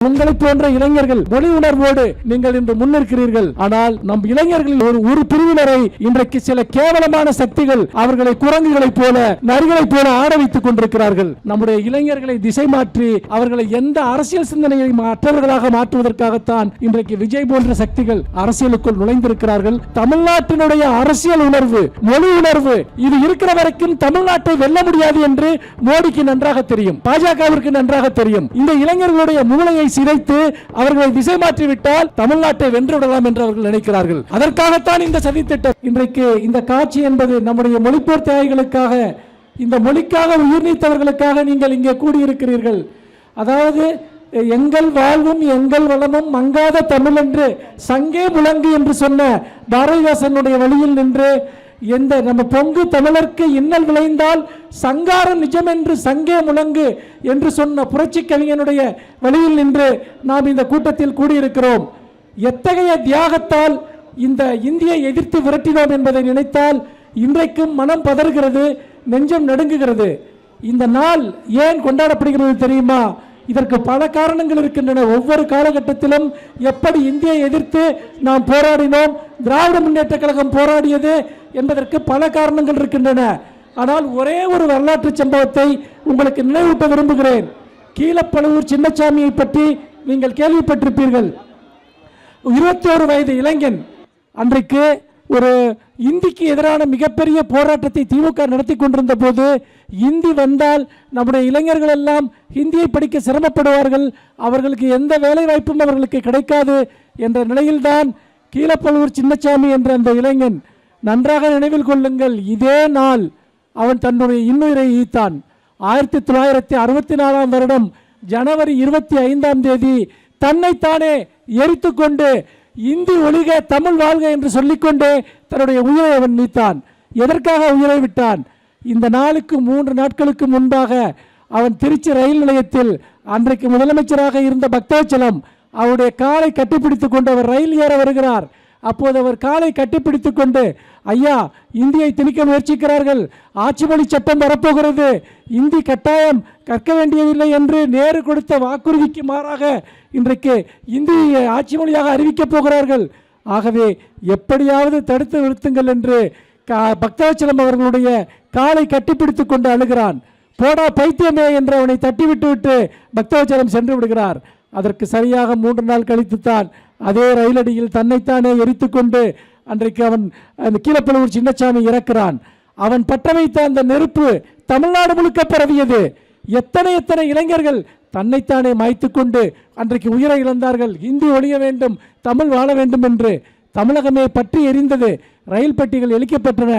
உங்களை போன்ற இளைஞர்கள் மொழி உணர்வோடு நீங்கள் இன்று முன்னிற்கிறீர்கள். ஆனால் நம் இளைஞர்களில் ஒரு பிரிவினரை இன்றைக்கு சில கேவலமான சக்திகள் அவர்களை குரங்குகளைப் போல நரிகளைப் போல ஆட வைத்துக் கொண்டிருக்கிறார்கள். நம்முடைய இளைஞர்களை திசை மாற்றி அவர்களை எந்த அரசியல் சிந்தனையை மற்றவர்களாக மாற்றுவதற்காகத்தான் இன்றைக்கு விஜய் போன்ற சக்திகள் அரசியலுக்குள் நுழைந்திருக்கிறார்கள். தமிழ்நாட்டினுடைய அரசியல் உணர்வு, மொழி உணர்வு இது இருக்கிற வரைக்கும் தமிழ்நாட்டை வெல்ல முடியாது என்று மோடிக்கு நன்றாக தெரியும், பாஜகவிற்கு நன்றாக தெரியும். இந்த இளைஞர்களுடைய மூளையை சிதைத்து அவர்களை திசை மாற்றிவிட்டால் தமிழ்நாட்டை வென்றுவிடலாம் என்று அவர்கள் நினைக்கிறார்கள். அதற்காகத்தான் இந்த சதித்திட்டம். இன்றைக்கு இந்த காட்சி என்பது நம்முடைய மொழிப்போர் தியாகிகளுக்காக, இந்த மொழிக்காக உயிர் நீத்தவர்களுக்காக நீங்கள் இங்கே கூடியிருக்கிறீர்கள். அதாவது எங்கள் வாழ்வும் எங்கள் வளமும் மங்காத தமிழ் என்று சங்கே முழங்கு என்று சொன்ன பாரதிதாசனுடைய வழியில் நின்று எந்த நம்ம பொங்கு தமிழருக்கு இன்னல் விளைந்தால் சங்காரம் நிஜம் என்று சங்கே முழங்கு என்று சொன்ன புரட்சி கவிஞனுடைய வழியில் நின்று நாம் இந்த கூட்டத்தில் கூடியிருக்கிறோம். எத்தகைய தியாகத்தால் இந்த இந்தியை எதிர்த்து விரட்டினோம் என்பதை நினைத்தால் இன்றைக்கும் மனம் பதறுகிறது, நெஞ்சம் நடுங்குகிறது. இந்த நாள் ஏன் கொண்டாடப்படுகிறது தெரியுமா? இதற்கு பல காரணங்கள் இருக்கின்றன. ஒவ்வொரு காலகட்டத்திலும் எப்படி இந்தியை எதிர்த்து நாம் போராடினோம், திராவிட முன்னேற்ற கழகம் போராடியது என்பதற்கு பல காரணங்கள் இருக்கின்றன. ஆனால் ஒரே ஒரு வரலாற்று சம்பவத்தை உங்களுக்கு நினைவூட்ட விரும்புகிறேன். கீழப்பழுவூர் சின்னசாமியை பற்றி நீங்கள் கேள்விப்பட்டிருப்பீர்கள். 21 வயது இளைஞன் அன்றைக்கு ஒரு இந்திக்கு எதிரான மிகப்பெரிய போராட்டத்தை திமுக நடத்தி கொண்டிருந்த போது, இந்தி வந்தால் நம்முடைய இளைஞர்கள் எல்லாம் ஹிந்தியை படிக்க சிரமப்படுவார்கள், அவர்களுக்கு எந்த வேலை வாய்ப்பும் அவர்களுக்கு கிடைக்காது என்ற நிலையில்தான் கீழப்பழுவூர் சின்னசாமி என்ற அந்த இளைஞன், நன்றாக நினைவில் கொள்ளுங்கள், இதே நாள் அவன் தன்னுடைய இன்னுயிரை ஈத்தான். 1964 வருடம் ஜனவரி 25ஆம் தேதி தன்னைத்தானே எரித்து கொண்டு இந்தி ஒழிக தமிழ் வாழ்க என்று சொல்லிக்கொண்டே தன்னுடைய உயிரை அவன் நீத்தான். எதற்காக உயிரை விட்டான்? இந்த நாளுக்கு 3 நாட்களுக்கு முன்பாக அவன் திருச்சி ரயில் நிலையத்தில் அன்றைக்கு முதலமைச்சராக இருந்த பக்தவச்சலம் அவருடைய காலை கட்டிப்பிடித்துக் கொண்டு அவர் ரயில் ஏற வருகிறார். அப்போது அவர் காலை கட்டிப்பிடித்துக் கொண்டு, ஐயா இந்தியை திணிக்க முயற்சிக்கிறார்கள், ஆட்சி மொழி சட்டம் வரப்போகிறது, இந்தி கட்டாயம் கற்க வேண்டியதில்லை என்று நேரு கொடுத்த வாக்குறுதிக்கு மாறாக இன்றைக்கு இந்தியை ஆட்சி மொழியாக அறிவிக்கப் போகிறார்கள், ஆகவே எப்படியாவது தடுத்து நிறுத்துங்கள் என்று பக்தவச்சலம் அவர்களுடைய காலை கட்டிப்பிடித்துக் கொண்டு அழுகிறான். போடா பைத்தியமே என்று அவனை தட்டிவிட்டு பக்தவச்சலம் சென்று விடுகிறார். அதற்கு சரியாக 3 நாள் கழித்துத்தான் அதே ரயிலடியில் தன்னைத்தானே எரித்து கொண்டு அன்றைக்கு அவன் அந்த கீழப்பழுவூர் சின்னசாமி இறக்கிறான். அவன் பற்ற வைத்த அந்த நெருப்பு தமிழ்நாடு முழுக்க பரவியது. எத்தனை இளைஞர்கள் தன்னைத்தானே மாய்த்து கொண்டு அன்றைக்கு உயிரை இழந்தார்கள். இந்தி ஒழிய வேண்டும், தமிழ் வாழ வேண்டும் என்று தமிழகமே பற்றி எரிந்தது. ரயில் பெட்டிகள் எரிக்கப்பட்டன.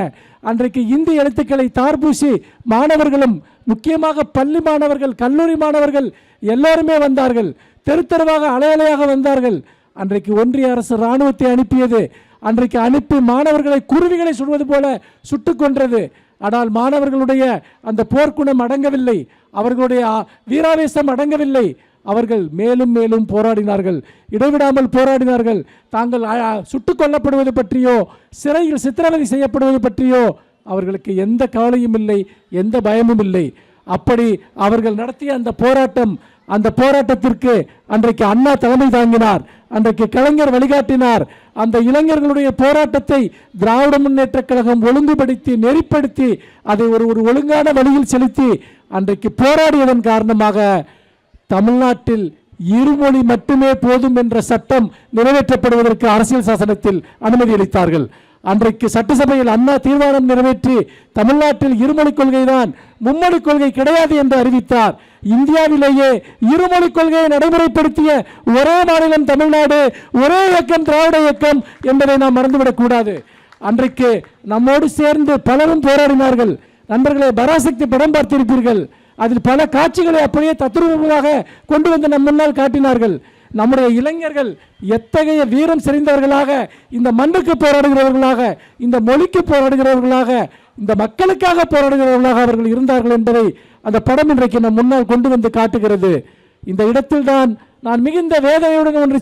அன்றைக்கு இந்தி எழுத்துக்களை தார்பூசி மாணவர்களும், முக்கியமாக பள்ளி மாணவர்கள், கல்லூரி மாணவர்கள் எல்லோருமே வந்தார்கள். தெருத்தெருவாக அலையலையாக வந்தார்கள். அன்றைக்கு ஒன்றிய அரசு இராணுவத்தை அனுப்பியது. அன்றைக்கு அனுப்பி மாணவர்களை குருவிகளை சுடுவது போல சுட்டு கொன்றது. ஆனால் மாணவர்களுடைய அந்த போர்க்குணம் அடங்கவில்லை, அவர்களுடைய வீராவேசம் அடங்கவில்லை. அவர்கள் மேலும் மேலும் போராடினார்கள், இடைவிடாமல் போராடினார்கள். தாங்கள் சுட்டுக் கொல்லப்படுவது பற்றியோ சிறையில் சித்திரவதை செய்யப்படுவது பற்றியோ அவர்களுக்கு எந்த கவலையும் இல்லை, எந்த பயமும் இல்லை. அப்படி அவர்கள் நடத்திய அந்த போராட்டத்திற்கு அன்றைக்கு அண்ணா தலைமை தாங்கினார், அன்றைக்கு கலைஞர் வழிகாட்டினார். அந்த இளைஞர்களுடைய போராட்டத்தை திராவிட முன்னேற்ற கழகம் ஒழுங்குபடுத்தி நெறிப்படுத்தி அதை ஒரு ஒழுங்கான வழியில் செலுத்தி அன்றைக்கு போராடியதன் காரணமாக தமிழ்நாட்டில் இருமொழி மட்டுமே போதும் என்ற சட்டம் நிறைவேற்றப்படுவதற்கு அரசியல் சாசனத்தில் அனுமதி அளித்தார்கள். அன்றைக்கு சட்டசபையில் அண்ணா தீர்மானம் நிறைவேற்றி தமிழ்நாட்டில் இருமொழி கொள்கைதான், மும்மொழி கொள்கை கிடையாது என்று அறிவித்தார். இந்தியாவிலேயே இருமொழி கொள்கையை நடைமுறைப்படுத்திய ஒரே மாநிலம் தமிழ்நாடு, ஒரே இயக்கம் திராவிட இயக்கம் என்பதை நாம் மறந்துவிடக் கூடாது. அன்றைக்கு நம்மோடு சேர்ந்து பலரும் போராடினார்கள். நண்பர்களே, பராசக்தி படம் பார்த்திருப்பீர்கள். அதில் பல காட்சிகளை அப்படியே தத்ரூபமாக கொண்டு வந்து நம் முன்னால் காட்டினார்கள். நம்முடைய இளைஞர்கள் எத்தகைய வீரம் செறிந்தவர்களாக இந்த மண்ணுக்கு போராடுகிறவர்களாக, இந்த மொழிக்கு போராடுகிறவர்களாக, இந்த மக்களுக்காக போராடுகிறவர்களாக அவர்கள் இருந்தார்கள் என்பதை அந்த படம் இன்றைக்கு நம் முன்னால் கொண்டு வந்து காட்டுகிறது. இந்த இடத்தில் தான் நான் மிகுந்த வேதனையுடன் ஒன்றை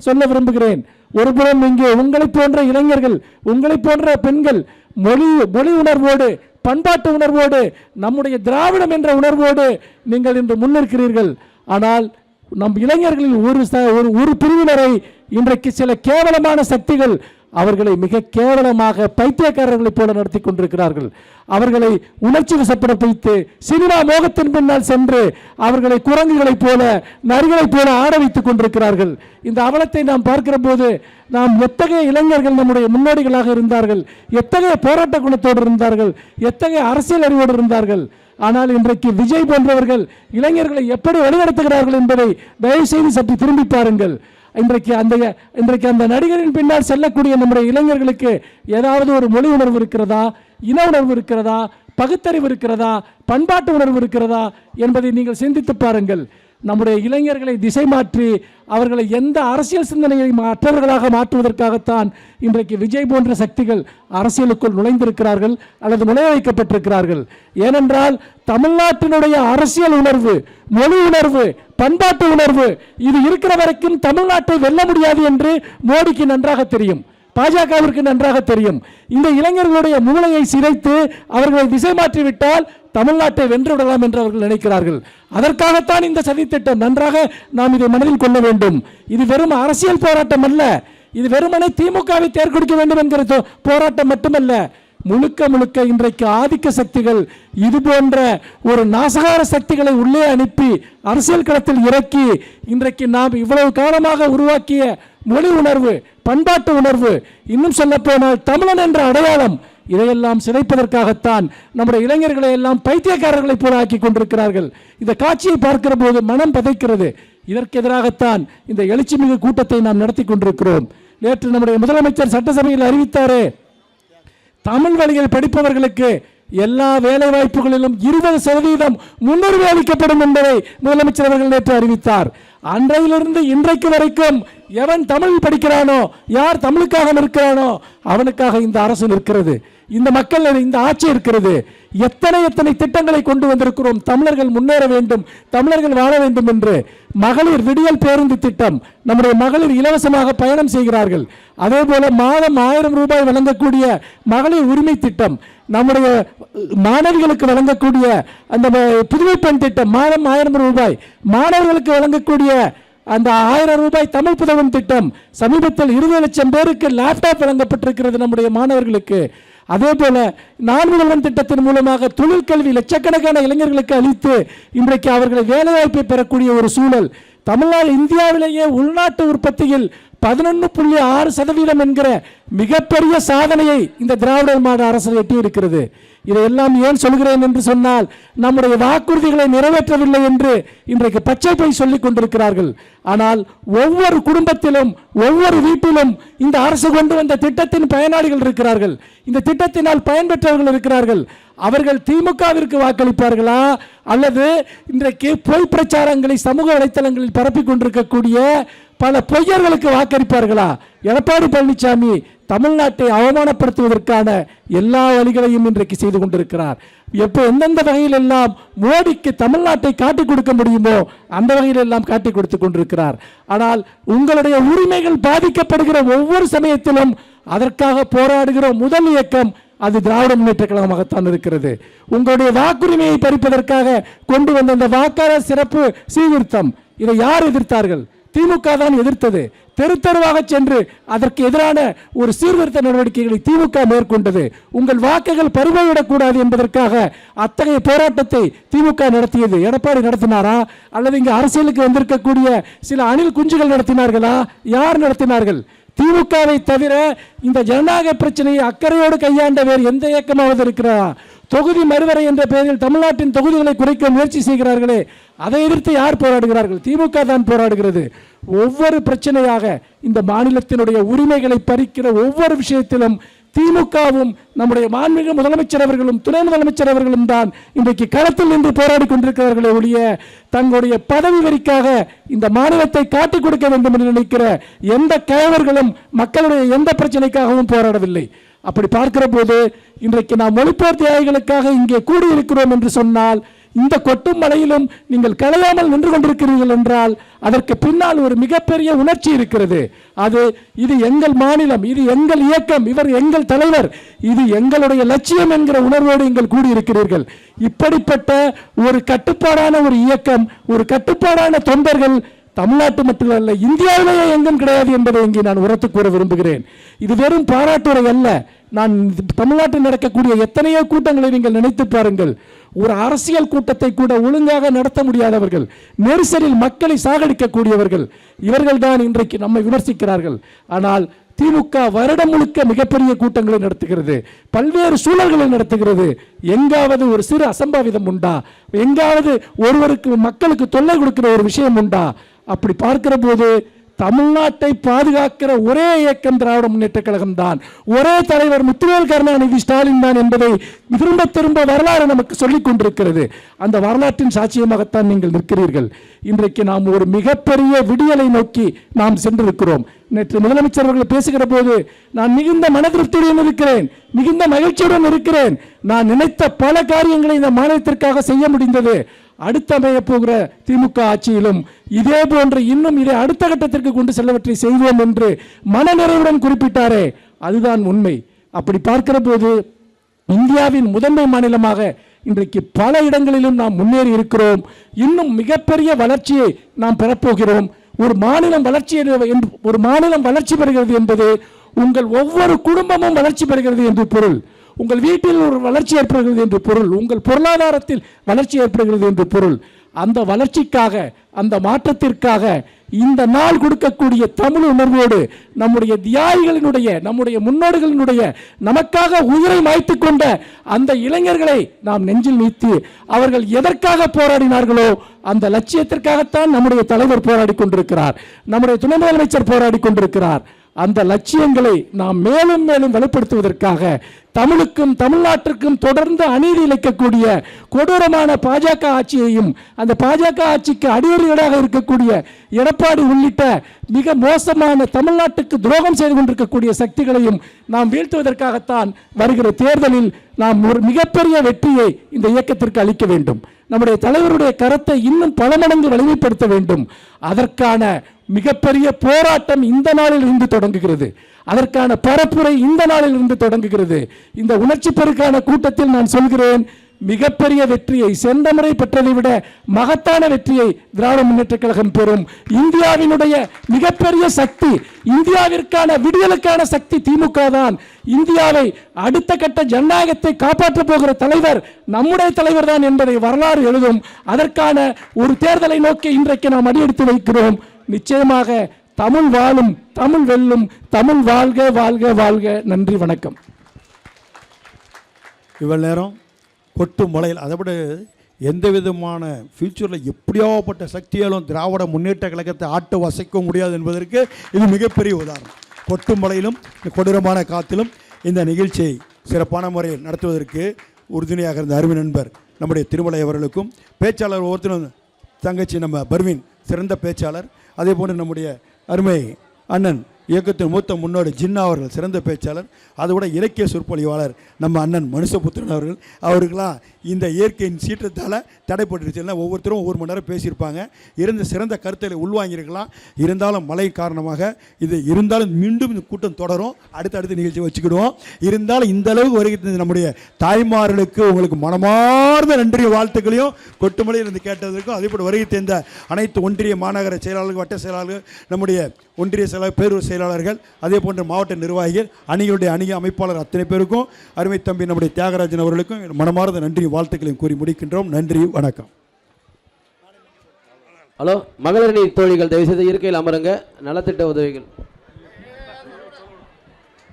சொல்ல விரும்புகிறேன். ஒருபுறம் இங்கே உங்களை போன்ற இளைஞர்கள், உங்களை போன்ற பெண்கள் மொழி உணர்வோடு, பண்பாட்டு உணர்வோடு, நம்முடைய திராவிடம் என்ற உணர்வோடு நீங்கள் இன்று முன்னிற்கிறீர்கள். ஆனால் நம் இளைஞர்களில் ஒரு பிரிவினரை இன்றைக்கு சில கேவலமான சக்திகள் அவர்களை மிக கேவலமாக பைத்தியக்காரர்களைப் போல நடத்தி கொண்டிருக்கிறார்கள். அவர்களை உணர்ச்சி வசப்பட வைத்து சினிமா மோகத்தின் பின்னால் சென்று அவர்களை குரங்குகளைப் போல நரிகளைப் போல ஆட வைத்துக் கொண்டிருக்கிறார்கள். இந்த அவலத்தை நாம் பார்க்கிற போது நாம் எத்தகைய இளைஞர்கள் நம்முடைய முன்னோடிகளாக இருந்தார்கள், எத்தகைய போராட்ட குணத்தோடு இருந்தார்கள், எத்தகைய அரசியல் அறிவோடு இருந்தார்கள். ஆனால் இன்றைக்கு விஜய் போன்றவர்கள் இளைஞர்களை எப்படி வழிநடத்துகிறார்கள் என்பதை தயவு செய்து சற்று திரும்பி பாருங்கள். இன்றைக்கு அந்த நடிகரின் பின்னால் செல்லக்கூடிய நம்முடைய இளைஞர்களுக்கு ஏதாவது ஒரு மொழி உணர்வு இருக்கிறதா, இன உணர்வு இருக்கிறதா, பகுத்தறிவு இருக்கிறதா, பண்பாட்டு உணர்வு இருக்கிறதா என்பதை நீங்கள் சிந்தித்து பாருங்கள். நம்முடைய இளைஞர்களை திசை மாற்றி அவர்களை எந்த அரசியல் சிந்தனையை மற்றவர்களாக மாற்றுவதற்காகத்தான் இன்றைக்கு விஜய் போன்ற சக்திகள் அரசியலுக்குள் நுழைந்திருக்கிறார்கள் அல்லது நுழைய வைக்கப்பட்டிருக்கிறார்கள். ஏனென்றால் தமிழ்நாட்டினுடைய அரசியல் உணர்வு, மொழி உணர்வு, பண்பாட்டு உணர்வு இது இருக்கிற வரைக்கும் தமிழ்நாட்டை வெல்ல முடியாது என்று மோடிக்கு நன்றாக தெரியும், பாஜகவிற்கு நன்றாக தெரியும். இந்த இளைஞர்களுடைய மூளையை சிதைத்து அவர்களை திசை மாற்றிவிட்டால் தமிழ்நாட்டை வென்றுவிடலாம் என்று அவர்கள் நினைக்கிறார்கள். அதற்காகத்தான் இந்த சதித்திட்டம். நன்றாக நாம் இதை மனதில் கொள்ள வேண்டும். இது வெறும் அரசியல் போராட்டம் அல்ல, இது வெறுமனே திமுகவை தேர்ந்தெடுக்க வேண்டும் என்கிற போராட்டம் மட்டுமல்ல. முழுக்க முழுக்க இன்றைக்கு ஆதிக்க சக்திகள் இது போன்ற ஒரு நாசகார சக்திகளை உள்ளே அனுப்பி அரசியல் களத்தில் இறக்கி இன்றைக்கு நாம் இவ்வளவு காலமாக உருவாக்கிய மொழி உணர்வு, பண்பாட்டு உணர்வு, இன்னும் சொல்ல போனால் தமிழன் என்ற அடையாளம், இதையெல்லாம் சிதைப்பதற்காகத்தான் நம்முடைய இளைஞர்களை எல்லாம் பைத்தியக்காரர்களைப் போல ஆக்கி கொண்டிருக்கிறார்கள். இந்த காட்சியை பார்க்கிற போது மனம் பதைக்கிறது. இதற்கு எதிராகத்தான் இந்த எழுச்சிமிகு கூட்டத்தை நாம் நடத்தி கொண்டிருக்கிறோம். நேற்று நம்முடைய முதலமைச்சர் சட்டசபையில் அறிவித்தாரே, தமிழ் வழியில் படிப்பவர்களுக்கு எல்லா வேலை வாய்ப்புகளிலும் 20% முன்னுரிமை அளிக்கப்படும் என்பதை முதலமைச்சர் அவர்கள் நேற்று அறிவித்தார். அன்றையிலிருந்து இன்றைக்கு வரைக்கும் எவன் தமிழ் படிக்கிறானோ, யார் தமிழுக்காக நிற்கிறானோ அவனுக்காக இந்த அரசு நிற்கிறது, இந்த மக்கள், இந்த ஆட்சி இருக்கிறது. எத்தனை திட்டங்களை கொண்டு வந்திருக்கிறோம். தமிழர்கள் முன்னேற வேண்டும், தமிழர்கள் வாழ வேண்டும் என்று. மகளிர் விடியல் பேருந்து திட்டம், நம்முடைய மகளிர் இலவசமாக பயணம் செய்கிறார்கள். அதே போல மாதம் 1000 ரூபாய் வழங்கக்கூடிய மகளிர் உரிமை திட்டம், நம்முடைய மாணவிகளுக்கு வழங்கக்கூடிய அந்த புதுமை பெண் திட்டம் மாதம் 1000 ரூபாய், மாணவர்களுக்கு வழங்கக்கூடிய அந்த 1000 ரூபாய் தமிழ் புதவன் திட்டம், சமீபத்தில் 20 லட்சம் பேருக்கு லேப்டாப் வழங்கப்பட்டிருக்கிறது நம்முடைய மாணவர்களுக்கு. அதே போல நான் முதல்வன் திட்டத்தின் மூலமாக தொழிற்கல்வி லட்சக்கணக்கான இளைஞர்களுக்கு அளித்து இன்றைக்கு அவர்களை வேலைவாய்ப்பை பெறக்கூடிய ஒரு சூழல். தமிழ்நாடு இந்தியாவிலேயே உள்நாட்டு உற்பத்தியில் 11.6% என்கிற மிகப்பெரிய சாதனையை இந்த திராவிட மாடல் அரசு எட்டியிருக்கிறது. இதையெல்லாம் ஏன் சொல்கிறேன் என்று சொன்னால், நம்முடைய வாக்குறுதிகளை நிறைவேற்றவில்லை என்று இன்றைக்கு பச்சை பை சொல்லிக் கொண்டிருக்கிறார்கள். ஆனால் ஒவ்வொரு குடும்பத்திலும், ஒவ்வொரு வீட்டிலும் இந்த அரசு கொண்டு வந்த திட்டத்தின் பயனாளிகள் இருக்கிறார்கள், இந்த திட்டத்தினால் பயன்பெற்றவர்கள் இருக்கிறார்கள். அவர்கள் திமுகவிற்கு வாக்களிப்பார்களா அல்லது இன்றைக்கு பொய் பிரச்சாரங்களை சமூக வலைத்தளங்களில் பரப்பிக் கொண்டிருக்கக்கூடிய பல பொய்யர்களுக்கு வாக்களிப்பார்களா? எடப்பாடி பழனிசாமி தமிழ்நாட்டை அவமானப்படுத்துவதற்கான எல்லா வழிகளையும் இன்றைக்கு செய்து கொண்டிருக்கிறார். எந்தெந்த வகையில் எல்லாம் மோடிக்கு தமிழ்நாட்டை காட்டிக் கொடுக்க முடியுமோ அந்த வகையில் எல்லாம் காட்டிக் கொடுத்துக் கொண்டிருக்கிறார். ஆனால் உங்களுடைய உரிமைகள் பாதிக்கப்படுகிற ஒவ்வொரு சமயத்திலும் அதற்காக போராடுகிற முதல் இயக்கம் அது திராவிட முன்னேற்ற கழகமாகத்தான் இருக்கிறது. உங்களுடைய வாக்குரிமையை பறிப்பதற்காக கொண்டு வந்த அந்த வாக்காளர் சிறப்பு சீர்திருத்தம், இதை யார் எதிர்த்தார்கள்? திமுக தான் எதிர்த்தது. தெரு தெருவாக சென்று அதற்கு எதிரான ஒரு சீர்திருத்த நடவடிக்கைகளை திமுக மேற்கொண்டது. உங்கள் வாக்குகள் பறிபோய்விடக்கூடாது என்பதற்காக அத்தகைய போராட்டத்தை திமுக நடத்தியது. எடப்பாடி நடத்தினாரா அல்லது இங்கு அரசியலுக்கு வந்திருக்கக்கூடிய சில அணில் குஞ்சுகள் நடத்தினார்களா? யார் நடத்தினார்கள்? திமுகவை தவிர இந்த ஜனநாயக பிரச்சனையை அக்கறையோடு கையாண்ட வேறு எந்த இயக்கமாவது இருக்கிறதா? தொகுதி மறுவரை என்ற பெயரில் தமிழ்நாட்டின் தொகுதிகளை குறைக்க முயற்சி செய்கிறார்களே, அதை எதிர்த்து யார் போராடுகிறார்கள்? திமுக தான் போராடுகிறது. ஒவ்வொரு பிரச்சனையாக இந்த மாநிலத்தினுடைய உரிமைகளை பறிக்கிற ஒவ்வொரு விஷயத்திலும் திமுகவும் நம்முடைய மாண்புமிகு முதலமைச்சர் அவர்களும் துணை முதலமைச்சர் அவர்களும் தான் இன்றைக்கு களத்தில் நின்று போராடி கொண்டிருக்கிறார்களே ஒழிய தங்களுடைய பதவி வரிக்காக இந்த மாநிலத்தை காட்டிக் கொடுக்க வேண்டும் என்று நினைக்கிற எந்த கயவர்களும் மக்களுடைய எந்த பிரச்சனைக்காகவும் போராடவில்லை. அப்படி பார்க்கிற போது இன்றைக்கு நாம் மொழிபெயர்ப்பு தியாகிகளுக்காக இங்கே கூடியிருக்கிறோம் என்று சொன்னால், இந்த கொட்டும் மலையிலும் நீங்கள் களையாமல் நின்று கொண்டிருக்கிறீர்கள் என்றால் அதற்கு பின்னால் ஒரு மிகப்பெரிய உணர்ச்சி இருக்கிறது. இது எங்கள் மாநிலம், இது எங்கள் இயக்கம், இவர் எங்கள் தலைவர், இது எங்களுடைய லட்சியம் என்கிற உணர்வோடு நீங்கள் கூடியிருக்கிறீர்கள். இப்படிப்பட்ட ஒரு கட்டுப்பாடான ஒரு இயக்கம், ஒரு கட்டுப்பாடான தொண்டர்கள் தமிழ்நாட்டு மட்டுமல்ல, இந்தியாவிலேயே எங்கும் கிடையாது என்பதை இங்கே நான் உரத்து கூற விரும்புகிறேன். இது வெறும் பாராட்டுரை அல்ல. நான் தமிழ்நாட்டில் நடக்கக்கூடிய எத்தனையோ கூட்டங்களை நீங்கள் நினைத்து பாருங்கள். ஒரு அரசியல் கூட்டத்தை கூட ஒழுங்காக நடத்த முடியாதவர்கள், நெரிசலில் மக்களை சாகடிக்கக்கூடியவர்கள், இவர்கள் தான் இன்றைக்கு நம்மை விமர்சிக்கிறார்கள். ஆனால் திமுக வருடம் முழுக்க மிகப்பெரிய கூட்டங்களை நடத்துகிறது, பல்வேறு சூழல்களை நடத்துகிறது. எங்காவது ஒரு சிறு அசம்பாவிதம் உண்டா? எங்காவது ஒருவருக்கு மக்களுக்கு தொல்லை கொடுக்கிற ஒரு விஷயம் உண்டா? அப்படி பார்க்கிற போது தமிழ்நாட்டை பாதுகாக்கிற ஒரே இயக்கம் திராவிட முன்னேற்ற கழகம் தான், ஒரே தலைவர் முத்துவேல் கருணாநிதி ஸ்டாலின் தான் என்பதை திரும்ப திரும்ப வரலாறு நமக்கு சொல்லிக் கொண்டிருக்கிறது. அந்த வரலாற்றின் சாட்சியமாகத்தான் நீங்கள் நிற்கிறீர்கள். இன்றைக்கு நாம் ஒரு மிகப்பெரிய விடியலை நோக்கி நாம் சென்றிருக்கிறோம். நேற்று முதலமைச்சர் அவர்கள் பேசுகிற போது நான் மிகுந்த மனதிருப்தியுடன் இருக்கிறேன், மிகுந்த மகிழ்ச்சியுடன் இருக்கிறேன். நான் நினைத்த பல காரியங்களை இந்த மாநிலத்திற்காக செய்ய முடிந்தது. அடுத்த அமைய போகிற திமுக ஆட்சியிலும் இதே போன்று இன்னும் இதை அடுத்த கட்டத்திற்கு கொண்டு செல்லவற்றை செய்வோம் என்று மனநிறைவுடன் குறிப்பிட்டாரே, அதுதான் உண்மை. அப்படி பார்க்கிற போது இந்தியாவின் முதன்மை மாநிலமாக இன்றைக்கு பல இடங்களிலும் நாம் முன்னேறி இருக்கிறோம். இன்னும் மிகப்பெரிய வளர்ச்சியை நாம் பெறப்போகிறோம். ஒரு மாநிலம் வளர்ச்சி பெறுகிறது என்பது உங்கள் ஒவ்வொரு குடும்பமும் வளர்ச்சி பெறுகிறது என்று பொருள். உங்கள் வீட்டில் ஒரு வளர்ச்சி ஏற்படுகிறது என்று பொருள். உங்கள் பொருளாதாரத்தில் வளர்ச்சி ஏற்படுகிறது என்று பொருள். அந்த வளர்ச்சிக்காக, அந்த மாற்றத்திற்காக இந்த நாள் கொடுக்கக்கூடிய தமிழ் உணர்வோடு நம்முடைய தியாகிகளினுடைய, நம்முடைய முன்னோடிகளினுடைய, நமக்காக உயிரை மாய்த்து கொண்ட அந்த இளைஞர்களை நாம் நெஞ்சில் நீத்து அவர்கள் எதற்காக போராடினார்களோ அந்த லட்சியத்திற்காகத்தான் நம்முடைய தலைவர் போராடி கொண்டிருக்கிறார், நம்முடைய துணை முதலமைச்சர் போராடி கொண்டிருக்கிறார். அந்த லட்சியங்களை நாம் மேலும் மேலும் வலுப்படுத்துவதற்காக தமிழுக்கும் தமிழ்நாட்டிற்கும் தொடர்ந்து அநீதி இழைக்கக்கூடிய கொடூரமான பாஜக ஆட்சியையும், அந்த பாஜக ஆட்சிக்கு அடிவருகளாக இருக்கக்கூடிய எடப்பாடி உள்ளிட்ட மிக மோசமான தமிழ்நாட்டுக்கு துரோகம் செய்து கொண்டிருக்கக்கூடிய சக்திகளையும் நாம் வீழ்த்துவதற்காகத்தான் வருகிற தேர்தலில் நாம் ஒரு மிகப்பெரிய வெற்றியை இந்த இயக்கத்திற்கு அளிக்க வேண்டும். நம்முடைய தலைவருடைய கரத்தை இன்னும் பல மடங்கு வலிமைப்படுத்த வேண்டும். அதற்கான மிகப்பெரிய போராட்டம் இந்த நாளில் இருந்து தொடங்குகிறது. அதற்கான பரப்புரை இந்த நாளில் இருந்து தொடங்குகிறது. இந்த உணர்ச்சி பெருக்கான கூட்டத்தில் நான் சொல்கிறேன், மிகப்பெரிய வெற்றியை, சென்ற முறை பெற்றதை விட மகத்தான வெற்றியை திராவிட முன்னேற்ற கழகம் பெறும். இந்தியாவினுடைய மிகப்பெரிய சக்தி, இந்தியாவிற்கான விடுதலுக்கான சக்தி திமுக தான். இந்தியாவை அடுத்த கட்ட ஜனநாயகத்தை காப்பாற்ற போகிற தலைவர் நம்முடைய தலைவர் தான் என்பதை வரலாறு எழுதும். அதற்கான ஒரு தேர்தலை நோக்கி இன்றைக்கு நாம் அடியெடுத்து வைக்கிறோம். நிச்சயமாக தமிழ் வாழும், தமிழ் வெல்லும், தமிழ் வாழ்க வாழ்க வாழ்க. நன்றி, வணக்கம். இவ்வளவு நேரம் கொட்டு மலையில் அதை விட எந்த விதமான ஃபியூச்சரில் எப்படியாப்பட்ட சக்தியாலும் திராவிட முன்னேற்ற கழகத்தை ஆட்ட வசைக்க முடியாது என்பதற்கு இது மிகப்பெரிய உதாரணம். கொட்டு மலையிலும் கொடூரமான காத்திலும் இந்த நிகழ்ச்சியை சிறப்பான முறையில் நடத்துவதற்கு உறுதுணையாக இருந்த அருமை நண்பர் நம்முடைய திருமலை அவர்களுக்கும், பேச்சாளர் ஒவ்வொருத்தரும் தங்கச்சி நம்ம பர்வீன் சிறந்த பேச்சாளர், அதே போன்று நம்முடைய அருமை அண்ணன் இயக்கத்தின் மூத்த முன்னோடி ஜின்னா அவர்கள் சிறந்த பேச்சாளர், அதோட இலக்கிய சொற்பொழிவாளர் நம்ம அண்ணன் மனுஷபுத்திரன் அவர்களாம் இந்த இயற்கையின் சீற்றத்தால் தடைப்பட்டுருச்சுன்னா ஒவ்வொருத்தரும் ஒவ்வொரு மணி நேரம் பேசியிருப்பாங்க. இருந்த சிறந்த கருத்தை உள்வாங்கியிருக்கலாம். இருந்தாலும் மழை காரணமாக இது இருந்தாலும் மீண்டும் இந்த கூட்டம் தொடரும். அடுத்த நிகழ்ச்சி வச்சுக்கிடுவோம். இருந்தாலும் இந்த அளவுக்கு வருகை நம்முடைய தாய்மார்களுக்கு உங்களுக்கு மனமார்ந்த நன்றி வாழ்த்துக்களையும் கொட்டுமலையில் இருந்து கேட்டதற்கும், அதே போல் வருகை தேர்ந்த அனைத்து ஒன்றிய மாநகர செயலாளர்கள், வட்ட செயலாளர்கள், நம்முடைய ஒன்றிய செயலாளர், பேரூர் செயலாளர்கள், அதே போன்ற மாவட்ட நிர்வாகிகள், அணிகளுடைய அணி அமைப்பாளர் அத்தனை பேருக்கும், அருமை தம்பி நம்முடைய தியாகராஜன் அவர்களுக்கும் மனமார்ந்த நன்றி வாழ்த்துக்களையும் கூறி முடிக்கின்றோம். நன்றி, வணக்கம். ஹலோ, மகளிர் நீர் தோழிகள் தயவுசெய்து இருக்கையில் அமருங்க. நலத்திட்ட உதவிகள்.